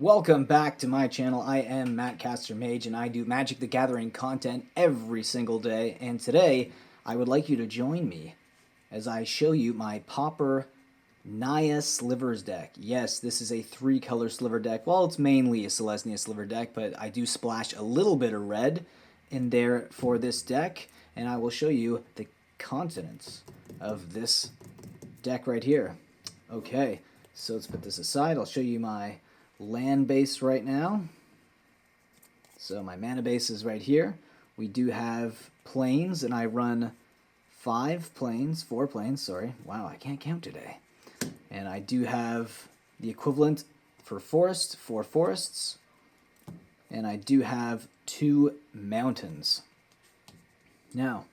Welcome back to my channel. I am Mattcaster Mage, and I do Magic the Gathering content every single day. And today, I would like you to join me as I show you my Pauper Naya Slivers deck. Yes, this is a 3-color sliver deck. Well, it's mainly a Selesnya Sliver deck, but I do splash a little bit of red in there for this deck, and I will show you the contents of this deck right here. Okay, so let's put this aside. I'll show you my land base right now. So my mana base is right here. We do have plains, and I run 4 plains, sorry. Wow, I can't count today. And I do have the equivalent for forest, 4 forests. And I do have 2 mountains. Now,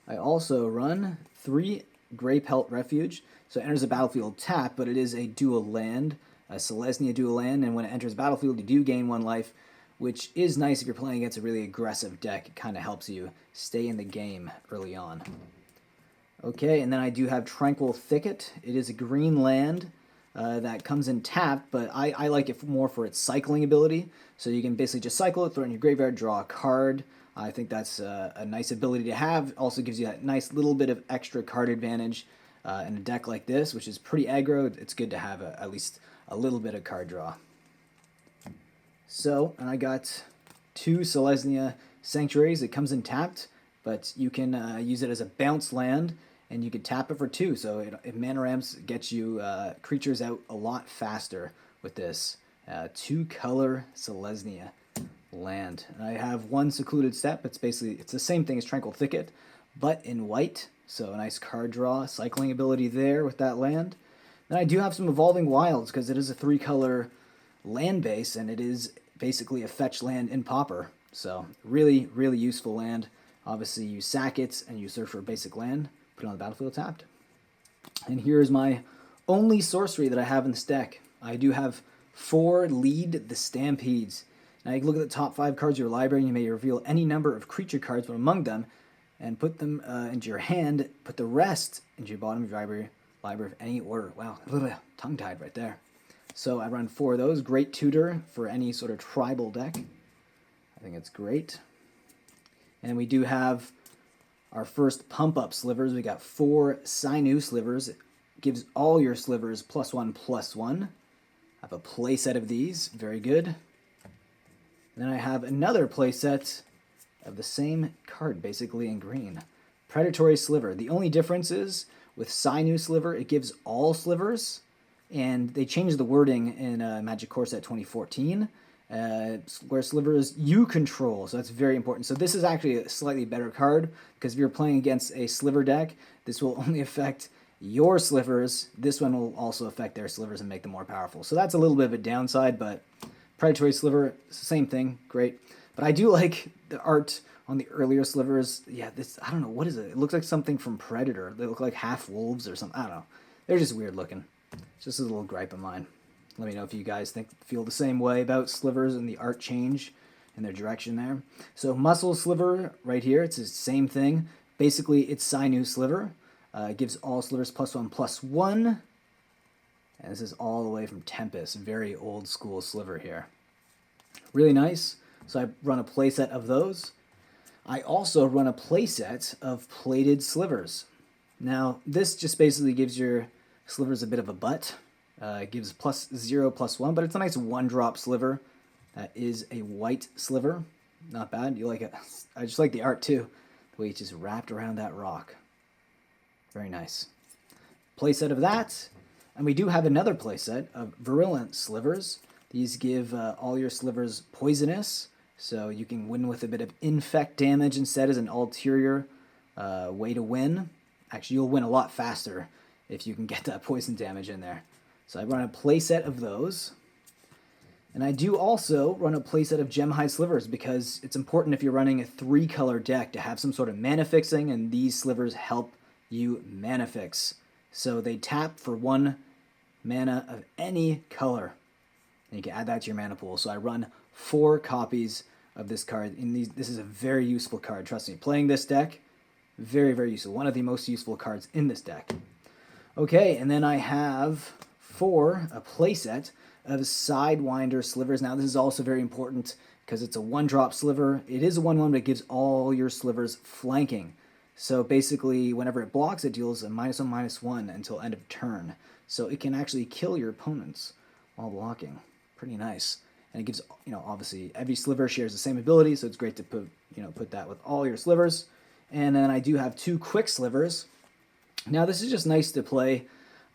I also run 3 Graypelt Refuge. So it enters the battlefield tapped, but it is a dual land, a Selesnya dual land, and when it enters the battlefield, you do gain 1 life, which is nice if you're playing against a really aggressive deck. It kind of helps you stay in the game early on. Okay, and then I do have Tranquil Thicket. It is a green land that comes in tapped, but I like it more for its cycling ability. So you can basically just cycle it, throw it in your graveyard, draw a card. I think that's a nice ability to have. Also gives you that nice little bit of extra card advantage in a deck like this, which is pretty aggro. It's good to have at least a little bit of card draw. So, and I got 2 Selesnya Sanctuaries. It comes in tapped, but you can use it as a bounce land, and you can tap it for 2. So it mana ramps gets you creatures out a lot faster with this 2-color Selesnya land. And I have 1 Secluded Steppe. It's the same thing as Tranquil Thicket, but in white. So a nice card draw, cycling ability there with that land. Then I do have some Evolving Wilds because it is a 3-color land base, and it is basically a fetch land in Pauper. So really, really useful land. Obviously, you sack it and you search for a basic land, put it on the battlefield tapped. And here's my only sorcery that I have in this deck. I do have 4 Lead the Stampedes. Now you can look at the top 5 cards of your library, and you may reveal any number of creature cards from among them, and put them into your hand, put the rest into your bottom of your library of any order. Wow, a little tongue-tied right there. So I run 4 of those. Great tutor for any sort of tribal deck. I think it's great. And we do have our first pump-up slivers. We got 4 Sinew Slivers. It gives all your slivers +1/+1. I have a playset of these. Very good. And then I have another playset of the same card, basically in green. Predatory Sliver. The only difference is, with Sinew Sliver, it gives all slivers, and they changed the wording in Magic Core Set 2014, where slivers you control, so that's very important. So this is actually a slightly better card, because if you're playing against a sliver deck, this will only affect your slivers. This one will also affect their slivers and make them more powerful. So that's a little bit of a downside, but Predatory Sliver, same thing, great. But I do like the art on the earlier slivers. Yeah, this, I don't know, what is it? It looks like something from Predator. They look like half wolves or something. I don't know. They're just weird looking. It's just a little gripe of mine. Let me know if you guys feel the same way about slivers and the art change and their direction there. So Muscle Sliver right here, it's the same thing. Basically, it's Sinew Sliver. It gives all slivers +1/+1. And this is all the way from Tempest. Very old school sliver here. Really nice. So I run a playset of those. I also run a playset of Plated Slivers. Now, this just basically gives your slivers a bit of a butt. It gives +0/+1, but it's a nice 1-drop sliver. That is a white sliver. Not bad. You like it? I just like the art too. The way it's just wrapped around that rock. Very nice. Playset of that. And we do have another playset of Virulent Slivers. These give all your slivers poisonous, so you can win with a bit of infect damage instead as an ulterior way to win. Actually, you'll win a lot faster if you can get that poison damage in there. So I run a playset of those. And I do also run a playset of Gemhide Slivers, because it's important if you're running a 3-color deck to have some sort of mana fixing, and these slivers help you mana fix. So they tap for 1 mana of any color. And you can add that to your mana pool. So I run 4 copies of this card. This is a very useful card. Trust me, playing this deck, very, very useful. One of the most useful cards in this deck. Okay, and then I have a playset of Sidewinder Slivers. Now, this is also very important because it's a 1-drop sliver. It is a 1/1, but it gives all your slivers flanking. So basically, whenever it blocks, it deals a -1/-1 until end of turn. So it can actually kill your opponents while blocking. Pretty nice. And it gives, obviously every sliver shares the same ability, so it's great to put that with all your slivers. And then I do have 2 quick slivers. Now this is just nice to play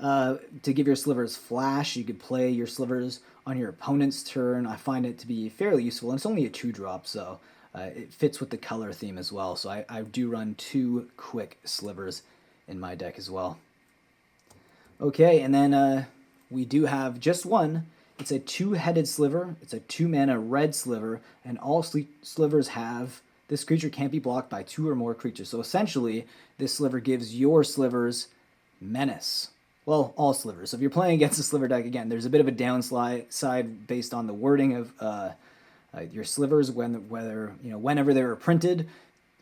to give your slivers flash. You could play your slivers on your opponent's turn. I find it to be fairly useful, and it's only a 2-drop, so it fits with the color theme as well. So I do run 2 quick slivers in my deck as well. Okay, and then we do have just one. It's a Two-Headed Sliver. It's a 2-mana red sliver, and all slivers have, this creature can't be blocked by 2 or more creatures. So essentially, this sliver gives your slivers menace. Well, all slivers. So if you're playing against a sliver deck, again, there's a bit of a downside based on the wording of your slivers, whenever they were printed.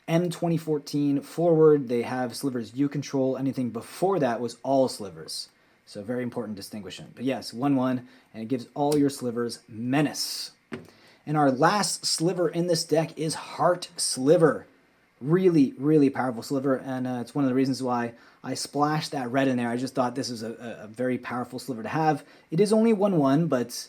M2014 forward, they have slivers you control. Anything before that was all slivers. So very important distinction. But yes, 1/1, and it gives all your slivers menace. And our last sliver in this deck is Heart Sliver. Really, really powerful sliver, and it's one of the reasons why I splashed that red in there. I just thought this is a very powerful sliver to have. It is only 1/1, but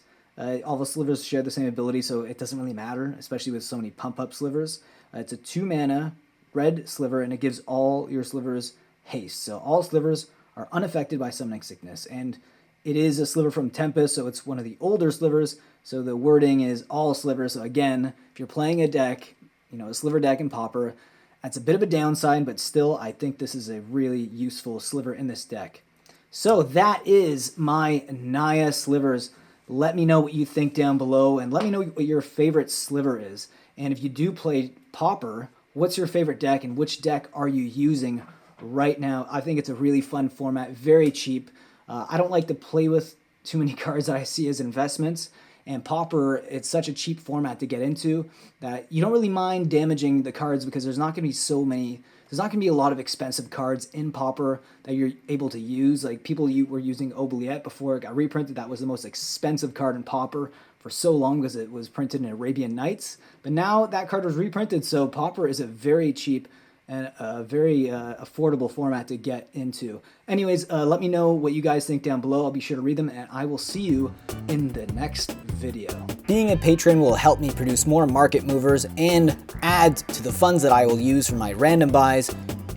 all the slivers share the same ability, so it doesn't really matter, especially with so many pump-up slivers. It's a 2-mana red sliver, and it gives all your slivers haste. So all slivers are unaffected by Summoning Sickness, and it is a sliver from Tempest, so it's one of the older slivers, so the wording is all slivers. So again, if you're playing a deck, a sliver deck in Pauper, that's a bit of a downside, but still, I think this is a really useful sliver in this deck. So that is my Naya Slivers. Let me know what you think down below, and let me know what your favorite sliver is. And if you do play Pauper, what's your favorite deck, and which deck are you using right now? I think it's a really fun format, very cheap. I don't like to play with too many cards that I see as investments, and Pauper, it's such a cheap format to get into that you don't really mind damaging the cards because there's not going to be a lot of expensive cards in Pauper that you're able to use. Like people were using Oubliette before it got reprinted. That was the most expensive card in Pauper for so long because it was printed in Arabian Nights. But now that card was reprinted, so Pauper is a very cheap and a very affordable format to get into. Anyways, let me know what you guys think down below. I'll be sure to read them, and I will see you in the next video. Being a patron will help me produce more market movers and add to the funds that I will use for my random buys,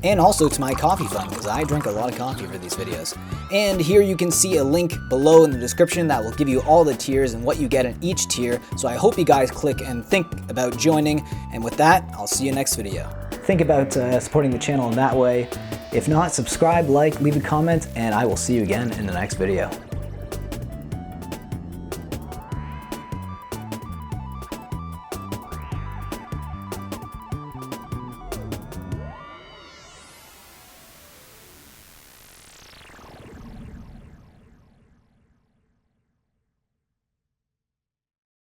and also to my coffee fund, because I drink a lot of coffee for these videos. And here you can see a link below in the description that will give you all the tiers and what you get in each tier. So I hope you guys click and think about joining. And with that, I'll see you next video. Think about supporting the channel in that way. If not, subscribe, like, leave a comment, and I will see you again in the next video.